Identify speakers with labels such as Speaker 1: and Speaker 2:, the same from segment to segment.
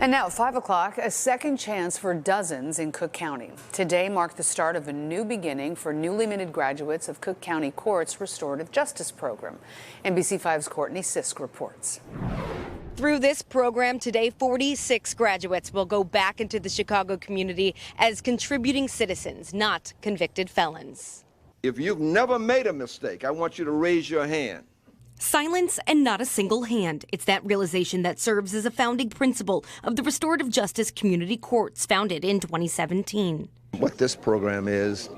Speaker 1: And now at 5 o'clock, a second chance for dozens in Cook County. Today marked the start of a new beginning for newly minted graduates of Cook County Court's Restorative Justice Program. NBC5's Courtney Sisk reports.
Speaker 2: Through this program today, 46 graduates will go back into the Chicago community as contributing citizens, not convicted felons.
Speaker 3: If you've never made a mistake, I want you to raise your hand.
Speaker 2: Silence and not a single hand. It's that realization that serves as a founding principle of the Restorative Justice Community Courts, founded in 2017.
Speaker 3: What this program is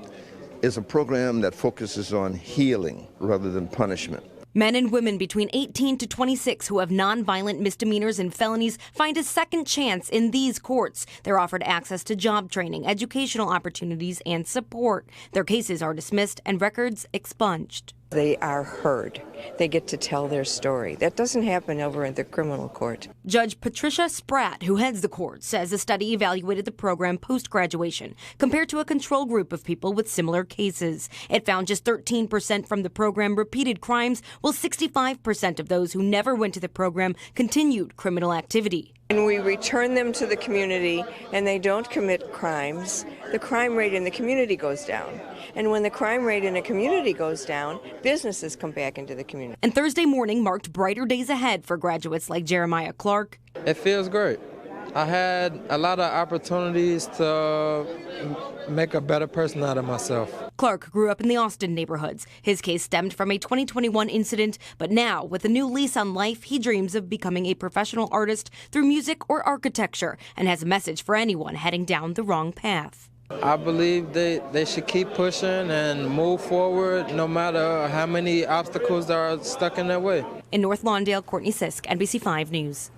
Speaker 3: a program that focuses on healing rather than punishment.
Speaker 2: Men and women between 18 to 26 who have nonviolent misdemeanors and felonies find a second chance in these courts. They're offered access to job training, educational opportunities, and support. Their cases are dismissed and records expunged.
Speaker 4: They are heard. They get to tell their story. That doesn't happen over in the criminal court.
Speaker 2: Judge Patricia Spratt, who heads the court, says the study evaluated the program post-graduation compared to a control group of people with similar cases. It found just 13% from the program repeated crimes, while 65% of those who never went to the program continued criminal activity.
Speaker 4: When we return them to the community and they don't commit crimes, the crime rate in the community goes down. And when the crime rate in a community goes down, businesses come back into the community.
Speaker 2: And Thursday morning marked brighter days ahead for graduates like Jeremiah Clark.
Speaker 5: It feels great. I had a lot of opportunities to make a better person out of myself.
Speaker 2: Clark grew up in the Austin neighborhoods. His case stemmed from a 2021 incident, but now, with a new lease on life, he dreams of becoming a professional artist through music or architecture and has a message for anyone heading down the wrong path.
Speaker 5: I believe they should keep pushing and move forward no matter how many obstacles are stuck in their way.
Speaker 2: In North Lawndale, Courtney Sisk, NBC5 News.